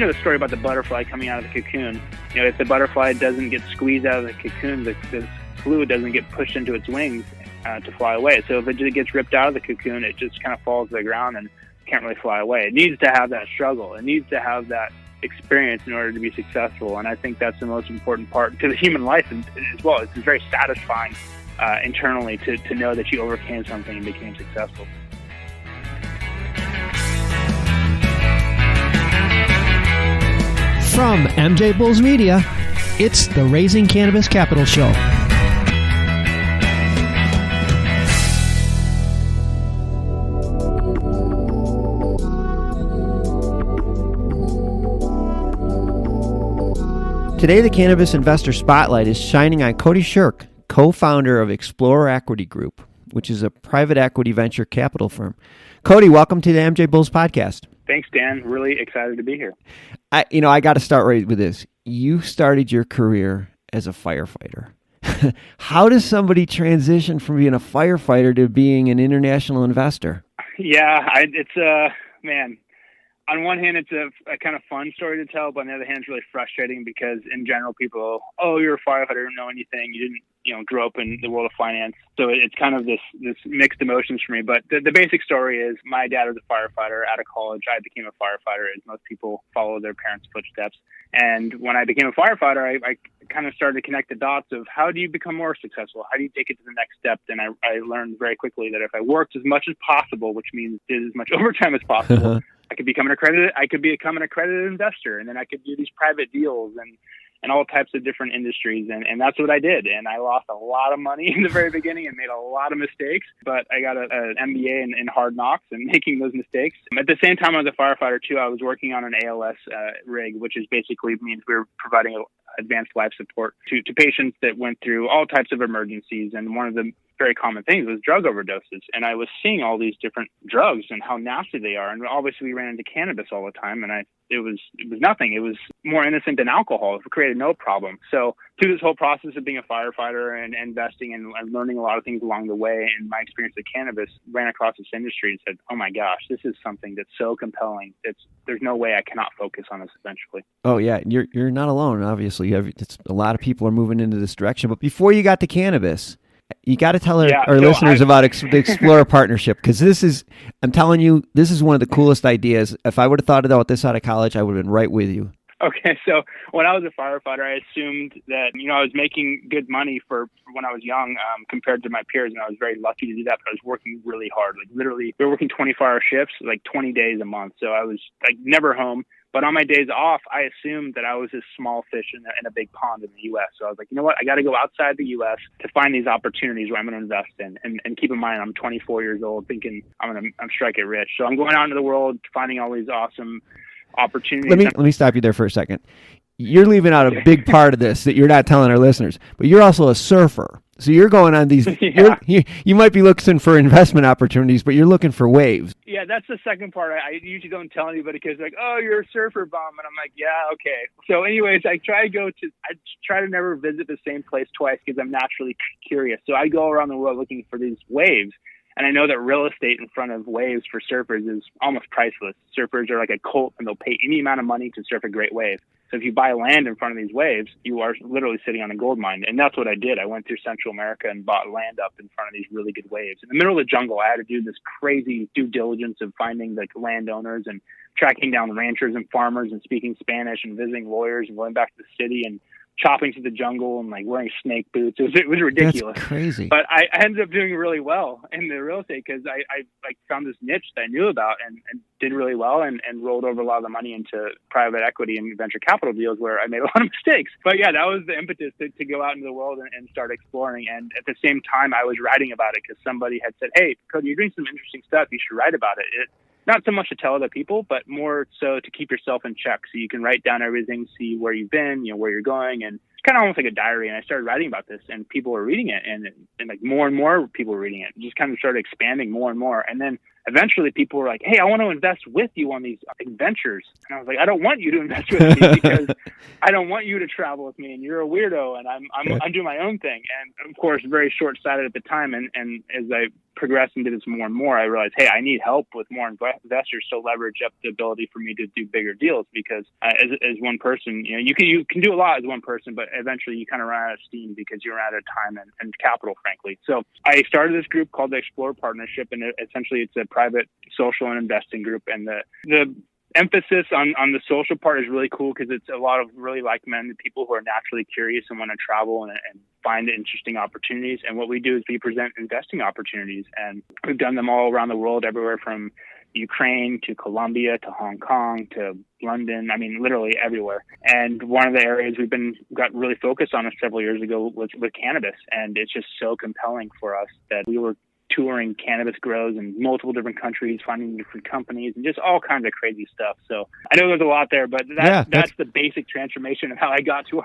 of the story about the butterfly coming out of the cocoon. If the butterfly doesn't get squeezed out of the cocoon, the fluid doesn't get pushed into its wings to fly away. So if it just gets ripped out of the cocoon, it just kind of falls to the ground and can't really fly away. It needs to have that struggle. It needs to have that experience in order to be successful. And I think that's the most important part to the human life as well. It's very satisfying internally to know that you overcame something and became successful. From MJBulls Media, it's the Raising Cannabis Capital Show. Today, the Cannabis Investor Spotlight is shining on Cody Shirk, co-founder of Explorer Equity Group, which is a private equity venture capital firm. Cody, welcome to the MJBulls podcast. Thanks, Dan. Really excited to be here. I got to start right with this. You started your career as a firefighter. How does somebody transition from being a firefighter to being an international investor? Yeah, man. On one hand, it's a kind of fun story to tell, but on the other hand, it's really frustrating because in general, people, you're a firefighter, you don't know anything, you didn't, grow up in the world of finance. So it's kind of this mixed emotions for me. But the basic story is my dad was a firefighter. Out of college, I became a firefighter, as most people follow their parents' footsteps. And when I became a firefighter, I kind of started to connect the dots of how do you become more successful? How do you take it to the next step? And I learned very quickly that if I worked as much as possible, which means did as much overtime as possible, I could become an accredited investor, and then I could do these private deals and all types of different industries. And that's what I did. And I lost a lot of money in the very beginning and made a lot of mistakes, but I got an MBA in hard knocks and making those mistakes. At the same time, I was a firefighter too. I was working on an ALS rig, which is basically means we were providing advanced life support to patients that went through all types of emergencies. And one of the very common things was drug overdoses. And I was seeing all these different drugs and how nasty they are. And obviously we ran into cannabis all the time, and it was nothing. It was more innocent than alcohol. It created no problem. So through this whole process of being a firefighter and investing and learning a lot of things along the way, and my experience with cannabis, ran across this industry and said, oh my gosh, this is something that's so compelling. There's no way I cannot focus on this eventually. Oh yeah. You're not alone. Obviously, a lot of people are moving into this direction, but before you got to cannabis, you got to tell our listeners about the Explorer partnership, because I'm telling you, this is one of the coolest ideas. If I would have thought about this out of college, I would have been right with you. Okay, so when I was a firefighter, I assumed that, I was making good money for when I was young compared to my peers, and I was very lucky to do that, but I was working really hard. Like literally, we were working 24-hour shifts, like 20 days a month, so I was like never home. But on my days off, I assumed that I was this small fish in a big pond in the U.S. So I was like, you know what? I got to go outside the U.S. to find these opportunities where I'm going to invest in. And keep in mind, I'm 24 years old, thinking I'm strike it rich. So I'm going out into the world, finding all these awesome opportunities. Let me stop you there for a second. You're leaving out a big part of this that you're not telling our listeners, but you're also a surfer. So you're going on these, you might be looking for investment opportunities, but you're looking for waves. Yeah, that's the second part. I usually don't tell anybody because like, oh, you're a surfer bum. And I'm like, yeah, okay. So anyways, I try to never visit the same place twice because I'm naturally curious. So I go around the world looking for these waves. And I know that real estate in front of waves for surfers is almost priceless. Surfers are like a cult, and they'll pay any amount of money to surf a great wave. So if you buy land in front of these waves, you are literally sitting on a gold mine. And that's what I did. I went through Central America and bought land up in front of these really good waves. In the middle of the jungle, I had to do this crazy due diligence of finding like landowners and tracking down ranchers and farmers and speaking Spanish and visiting lawyers and going back to the city and chopping through the jungle and like wearing snake boots. It was ridiculous. That's crazy. But I ended up doing really well in the real estate because I like found this niche that I knew about and did really well and rolled over a lot of the money into private equity and venture capital deals where I made a lot of mistakes. But yeah, that was the impetus to go out into the world and start exploring. And at the same time, I was writing about it because somebody had said, hey, Cody, you're doing some interesting stuff. You should write about it. Not so much to tell other people, but more so to keep yourself in check. So you can write down everything, see where you've been, where you're going, and it's kind of almost like a diary. And I started writing about this, and people were reading it, and like more and more people were reading it. It just kind of started expanding more and more. And then eventually people were like, hey, I want to invest with you on these ventures. And I was like, I don't want you to invest with me because I don't want you to travel with me, and you're a weirdo, and I'm doing my own thing. And of course, very short-sighted at the time. And as I progressed and did this more and more, I realized, hey, I need help with more investors to leverage up the ability for me to do bigger deals, because as one person, you can do a lot as one person, but eventually you kind of run out of steam because you run out of time and capital, frankly. So I started this group called the Explore Partnership, and essentially it's a private social and investing group. And the emphasis on the social part is really cool because it's a lot of really like-minded people who are naturally curious and want to travel and find interesting opportunities. And what we do is we present investing opportunities, and we've done them all around the world, everywhere from Ukraine to Colombia to Hong Kong to London. I mean, literally everywhere. And one of the areas got really focused on several years ago was with cannabis. And it's just so compelling for us that we were touring cannabis grows in multiple different countries, finding different companies, and just all kinds of crazy stuff. So I know there's a lot there, but that's the basic transformation of how I got to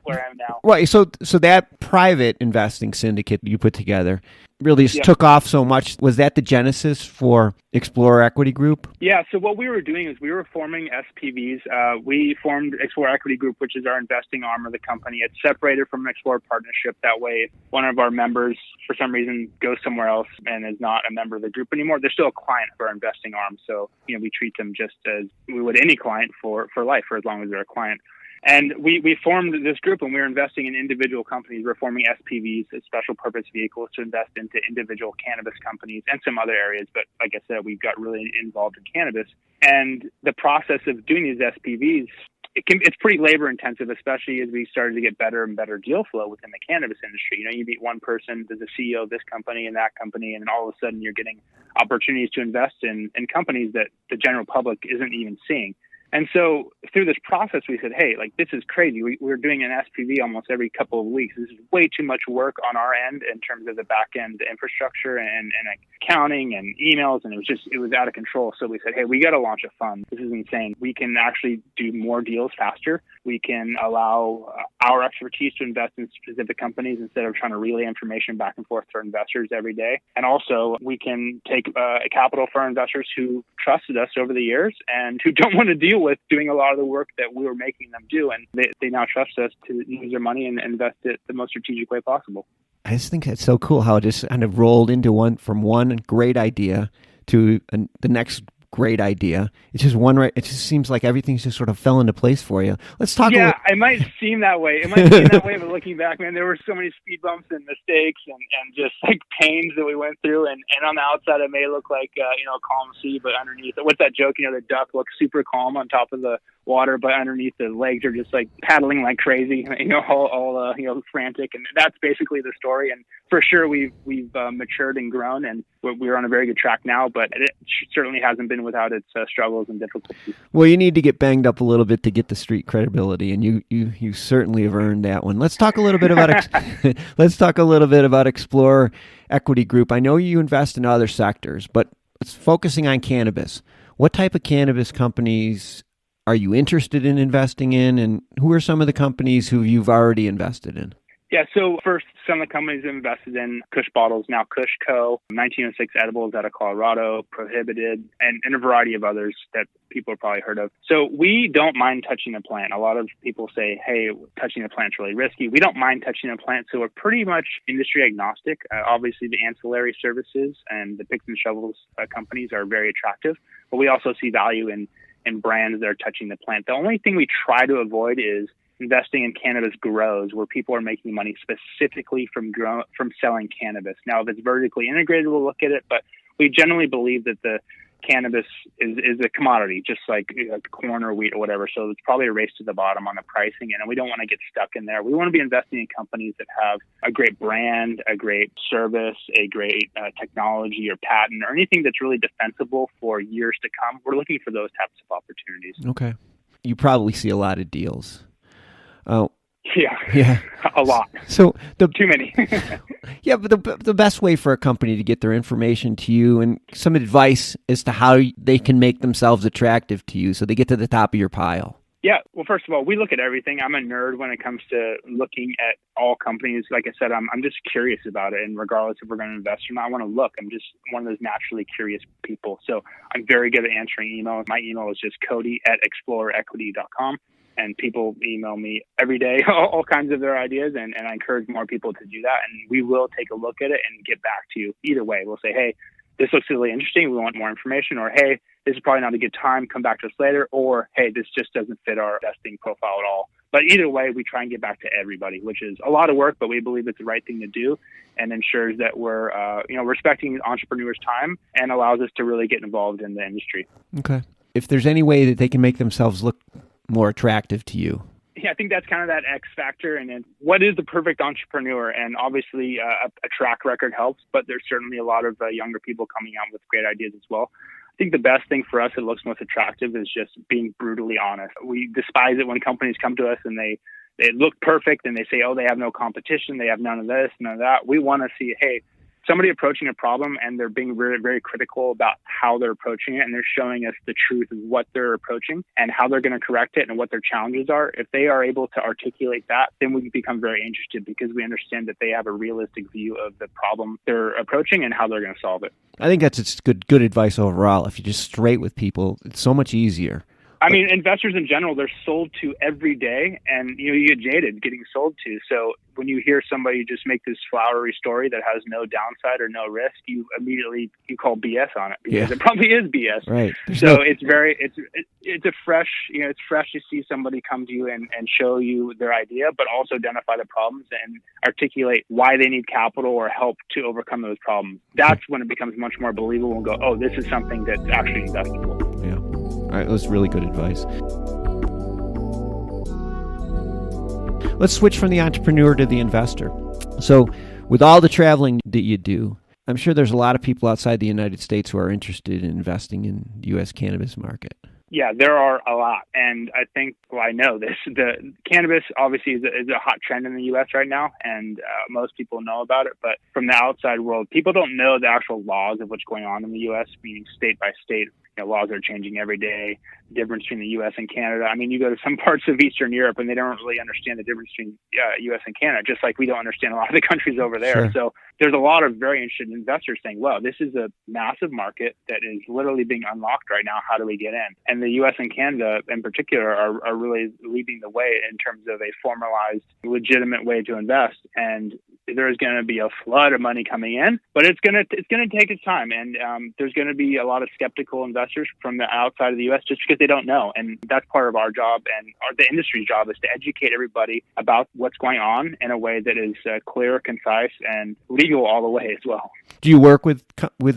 where I am now. Right. So that private investing syndicate you put together really just took off so much. Was that the genesis for Explore Equity Group? Yeah. So what we were doing is we were forming SPVs. We formed Explore Equity Group, which is our investing arm of the company. It's separated from Explore Partnership. That way, if one of our members, for some reason, goes somewhere else and is not a member of the group anymore, they're still a client for our investing arm. So, we treat them just as we would any client for life, for as long as they're a client. And we formed this group, and we were investing in individual companies. We're forming SPVs, special purpose vehicles, to invest into individual cannabis companies and some other areas. But like I said, we got really involved in cannabis. And the process of doing these SPVs, it's pretty labor intensive, especially as we started to get better and better deal flow within the cannabis industry. You meet one person, there's a CEO of this company and that company, and all of a sudden you're getting opportunities to invest in companies that the general public isn't even seeing. And so through this process, we said, hey, this is crazy. We're doing an SPV almost every couple of weeks. This is way too much work on our end in terms of the back end infrastructure and accounting and emails. And it was out of control. So we said, hey, we got to launch a fund. This is insane. We can actually do more deals faster. We can allow our expertise to invest in specific companies instead of trying to relay information back and forth to our investors every day. And also we can take capital for our investors who trusted us over the years and who don't want to deal with doing a lot of the work that we were making them do. And they now trust us to use their money and invest it the most strategic way possible. I just think that's so cool how it just kind of rolled into from one great idea to the next great idea. It's just it just seems like everything's just sort of fell into place for you. Let's talk. Yeah, it might seem that way. But looking back, man, there were so many speed bumps and mistakes and just pains that we went through. And on the outside, it may look like a calm sea, but underneath, what's that joke? The duck looks super calm on top of the water, but underneath the legs are just paddling like crazy. All frantic. And that's basically the story. And for sure, we've matured and grown, and we're on a very good track now. But it certainly hasn't been without its struggles and difficulties. Well, you need to get banged up a little bit to get the street credibility, and you certainly have earned that one. Let's talk a little bit about Explore Equity Group. I know you invest in other sectors, but it's focusing on cannabis. What type of cannabis companies are you interested in investing in, and who are some of the companies who you've already invested in? Yeah, so first, some of the companies invested in Kush Bottles, now Kushco, 1906 Edibles out of Colorado, Prohibited, and a variety of others that people have probably heard of. So we don't mind touching a plant. A lot of people say, hey, touching a plant's really risky. We don't mind touching a plant, so we're pretty much industry agnostic. Obviously, the ancillary services and the picks and shovels companies are very attractive, but we also see value in brands that are touching the plant. The only thing we try to avoid is investing in cannabis grows where people are making money specifically from selling cannabis. Now, if it's vertically integrated, we'll look at it, but we generally believe that the cannabis is a commodity, just like corn or wheat or whatever. So it's probably a race to the bottom on the pricing, and we don't want to get stuck in there. We want to be investing in companies that have a great brand, a great service, a great technology or patent, or anything that's really defensible for years to come. We're looking for those types of opportunities. Okay. You probably see a lot of deals. Oh, yeah, a lot. So too many. Yeah, but the best way for a company to get their information to you and some advice as to how they can make themselves attractive to you, so they get to the top of your pile. Yeah. Well, first of all, we look at everything. I'm a nerd when it comes to looking at all companies. Like I said, I'm just curious about it. And regardless if we're going to invest or not, I want to look. I'm just one of those naturally curious people. So I'm very good at answering emails. My email is just Cody@explorerequity.com. And people email me every day, all kinds of their ideas. And I encourage more people to do that. And we will take a look at it and get back to you either way. We'll say, hey, this looks really interesting. We want more information. Or, hey, this is probably not a good time. Come back to us later. Or, hey, this just doesn't fit our investing profile at all. But either way, we try and get back to everybody, which is a lot of work, but we believe it's the right thing to do and ensures that we're, respecting entrepreneurs' time and allows us to really get involved in the industry. Okay. If there's any way that they can make themselves look more attractive to you. Yeah, I think that's kind of that X factor. And then what is the perfect entrepreneur? And obviously a track record helps, but there's certainly a lot of younger people coming out with great ideas as well. I think the best thing for us that looks most attractive is just being brutally honest. We despise it when companies come to us and they look perfect and they say, oh, they have no competition. They have none of this, none of that. We want to see, hey, somebody approaching a problem and they're being very, very critical about how they're approaching it. And they're showing us the truth of what they're approaching and how they're going to correct it and what their challenges are. If they are able to articulate that, then we become very interested because we understand that they have a realistic view of the problem they're approaching and how they're going to solve it. I think that's good advice overall. If you're just straight with people, it's so much easier. I mean, investors in general, they're sold to every day and, you get jaded getting sold to. So when you hear somebody just make this flowery story that has no downside or no risk, you immediately call BS on it because it probably is BS. Right. It's a fresh, it's fresh to see somebody come to you and show you their idea, but also identify the problems and articulate why they need capital or help to overcome those problems. That's when it becomes much more believable and go, oh, this is something that's actually investable. Yeah. All right, that was really good advice. Let's switch from the entrepreneur to the investor. So with all the traveling that you do, I'm sure there's a lot of people outside the United States who are interested in investing in the U.S. cannabis market. Yeah, there are a lot. And I think, I know this, the cannabis obviously is a hot trend in the U.S. right now, and most people know about it. But from the outside world, people don't know the actual laws of what's going on in the U.S., meaning state by state. Laws are changing every day, difference between the U.S. and Canada. I mean, you go to some parts of Eastern Europe and they don't really understand the difference between U.S. and Canada, just like we don't understand a lot of the countries over there. Sure. So there's a lot of very interested investors saying, wow, this is a massive market that is literally being unlocked right now. How do we get in? And the U.S. and Canada in particular are really leading the way in terms of a formalized, legitimate way to invest. And there's going to be a flood of money coming in, but it's going to take its time. And there's going to be a lot of skeptical investors from the outside of the U.S. just because they don't know. And that's part of our job and the industry's job is to educate everybody about what's going on in a way that is clear, concise, and legal all the way as well. Do you work with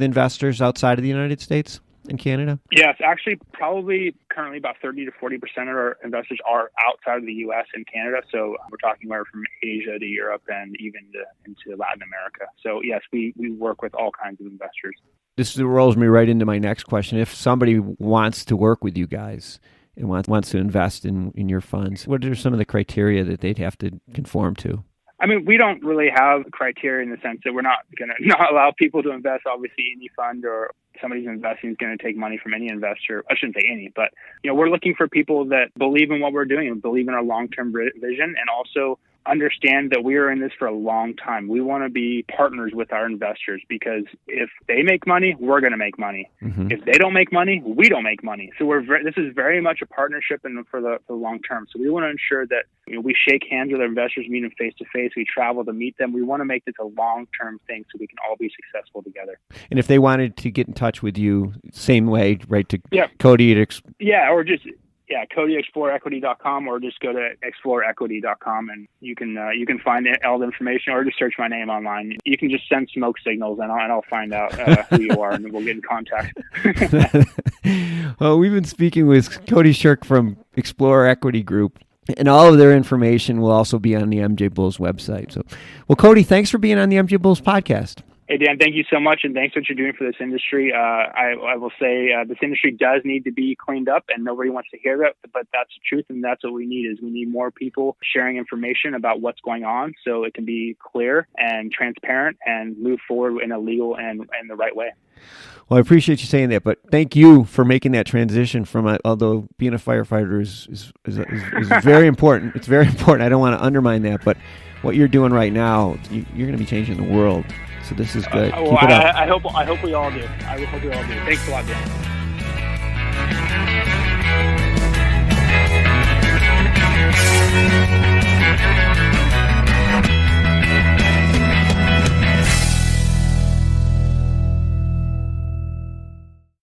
investors outside of the United States and Canada? Yes, actually, probably currently about 30 to 40% of our investors are outside of the U.S. and Canada. So we're talking about from Asia to Europe and even into Latin America. So yes, we work with all kinds of investors. This rolls me right into my next question. If somebody wants to work with you guys and wants to invest in your funds, what are some of the criteria that they'd have to conform to? I mean, we don't really have criteria in the sense that we're not going to not allow people to invest, obviously, any fund or somebody's investing is going to take money from any investor. I shouldn't say any, but we're looking for people that believe in what we're doing and believe in our long-term vision and also understand that we are in this for a long time. We want to be partners with our investors because if they make money, we're going to make money. Mm-hmm. If they don't make money, we don't make money. So this is very much a partnership and for the long term. So we want to ensure that we shake hands with our investors, meet them face to face. We travel to meet them. We want to make this a long-term thing so we can all be successful together. And if they wanted to get in touch with you, same way, right, to Cody? Or just... Yeah, CodyExploreEquity.com or just go to exploreequity.com and you can find all the information or just search my name online. You can just send smoke signals and I'll find out who you are and we'll get in contact. Well, we've been speaking with Cody Shirk from Explore Equity Group, and all of their information will also be on the MJBulls website. So, well, Cody, thanks for being on the MJBulls podcast. Hey, Dan, thank you so much, and thanks for what you're doing for this industry. I will say this industry does need to be cleaned up, and nobody wants to hear that, but that's the truth, and that's what we need is we need more people sharing information about what's going on so it can be clear and transparent and move forward in a legal and the right way. Well, I appreciate you saying that, but thank you for making that transition from, although being a firefighter is very important. It's very important. I don't want to undermine that, but what you're doing right now, you're going to be changing the world. So this is good. Well, Keep it up. I hope we all do. I hope we all do. Thanks a lot, Dan.